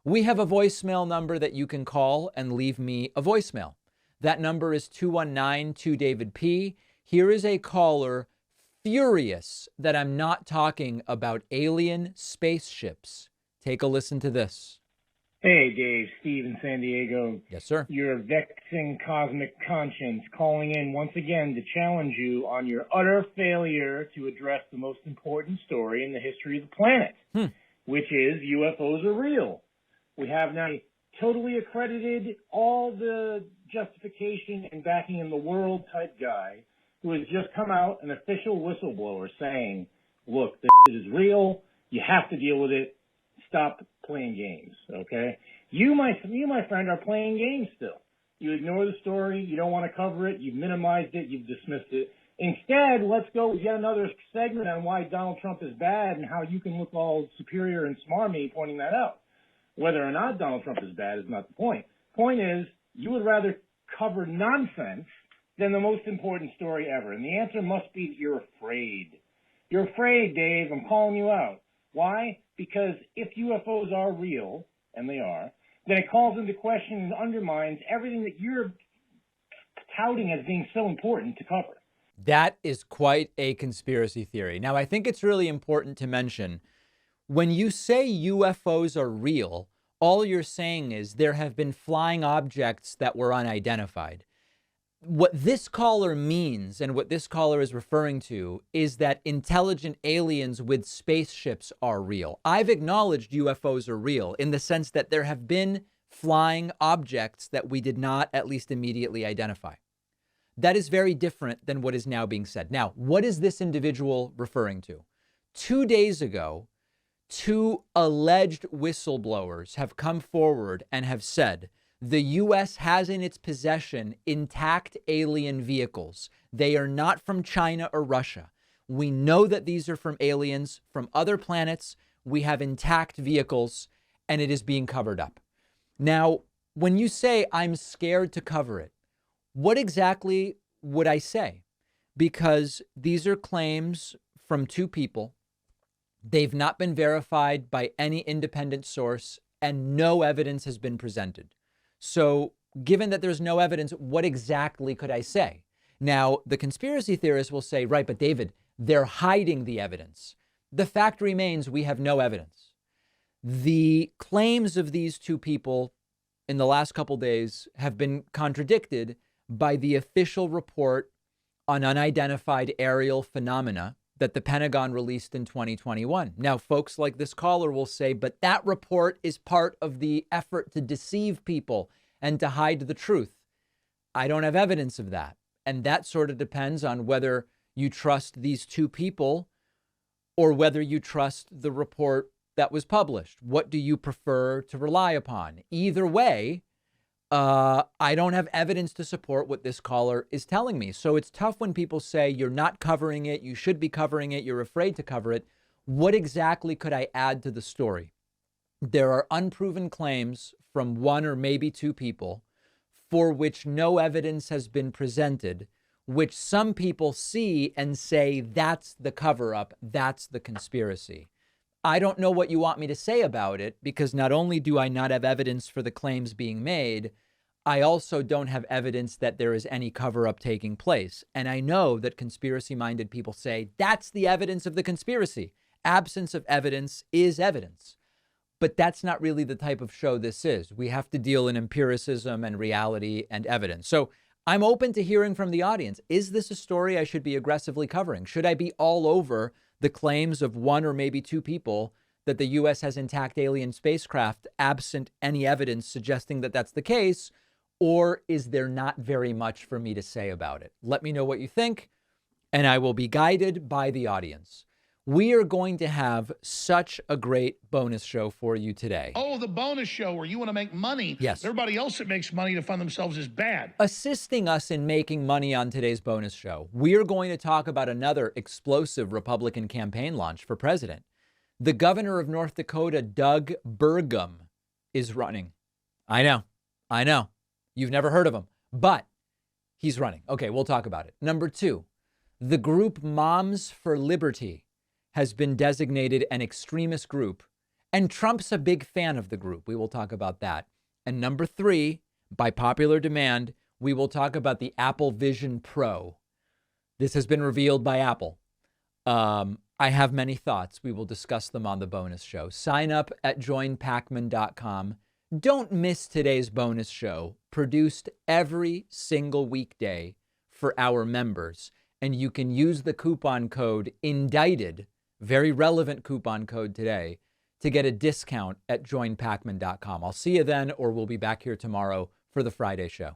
We have a voicemail number that you can call and leave me a voicemail. That number is 219-2-DAVID-P. Here is a caller furious that I'm not talking about alien spaceships. Take a listen to this. Hey, Dave, Steve in San Diego. Yes, sir. Your vexing cosmic conscience calling in once again to challenge you on your utter failure to address the most important story in the history of the planet, which is UFOs are real. We have now a totally accredited, all the justification and backing in the world type guy who has just come out, an official whistleblower, saying, look, this is real. You have to deal with it. Stop playing games, okay? You, my friend, are playing games still. You ignore the story. You don't want to cover it. You've minimized it. You've dismissed it. Instead, let's go with yet another segment on why Donald Trump is bad and how you can look all superior and smarmy pointing that out. Whether or not Donald Trump is bad is not the point. Point is, you would rather cover nonsense than the most important story ever. And the answer must be that you're afraid. You're afraid, Dave. I'm calling you out. Why? Because if UFOs are real, and they are, then it calls into question and undermines everything that you're touting as being so important to cover. That is quite a conspiracy theory. Now, I think it's really important to mention, when you say UFOs are real, all you're saying is there have been flying objects that were unidentified. What this caller means and what this caller is referring to is that intelligent aliens with spaceships are real. I've acknowledged UFOs are real in the sense that there have been flying objects that we did not at least immediately identify. That is very different than what is now being said. Now, what is this individual referring to? 2 days ago, 2 alleged whistleblowers have come forward and have said the U.S. has in its possession intact alien vehicles. They are not from China or Russia. We know that these are from aliens from other planets. We have intact vehicles, and it is being covered up. Now, when you say I'm scared to cover it, what exactly would I say? Because these are claims from 2 people. They've not been verified by any independent source, and no evidence has been presented. So given that there's no evidence, what exactly could I say? Now, the conspiracy theorists will say, right, but David, they're hiding the evidence. The fact remains we have no evidence. The claims of these 2 people in the last couple days have been contradicted by the official report on unidentified aerial phenomena that the Pentagon released in 2021. Now, folks like this caller will say, but that report is part of the effort to deceive people and to hide the truth. I don't have evidence of that. And that sort of depends on whether you trust these 2 people or whether you trust the report that was published. What do you prefer to rely upon? Either way, I don't have evidence to support what this caller is telling me. So it's tough when people say you're not covering it, you should be covering it, you're afraid to cover it. What exactly could I add to the story? There are unproven claims from 1 or maybe 2 people for which no evidence has been presented, which some people see and say that's the cover up, that's the conspiracy. I don't know what you want me to say about it, because not only do I not have evidence for the claims being made, I also don't have evidence that there is any cover-up taking place. And I know that conspiracy-minded people say that's the evidence of the conspiracy. Absence of evidence is evidence. But that's not really the type of show this is. We have to deal in empiricism and reality and evidence. So I'm open to hearing from the audience. Is this a story I should be aggressively covering? Should I be all over the claims of 1 or maybe 2 people that the U.S. has intact alien spacecraft absent any evidence suggesting that that's the case? Or is there not very much for me to say about it? Let me know what you think, and I will be guided by the audience. We are going to have such a great bonus show for you today. Oh, the bonus show where you want to make money. Yes. Everybody else that makes money to fund themselves is bad. Assisting us in making money on today's bonus show, we are going to talk about another explosive Republican campaign launch for president. The governor of North Dakota, Doug Burgum, is running. I know. You've never heard of him, but he's running. Okay, we'll talk about it. Number 2, the group Moms for Liberty has been designated an extremist group And Trump's a big fan of the group. We will talk about that. And number 3, by popular demand, we will talk about the Apple Vision Pro. This has been revealed by Apple. I have many thoughts. We will discuss them on the bonus show. Sign up at joinpacman.com. Don't miss today's bonus show, produced every single weekday for our members. And you can use the coupon code INDICTED, very relevant coupon code today, to get a discount at joinpacman.com. I'll see you then, or we'll be back here tomorrow for the Friday show.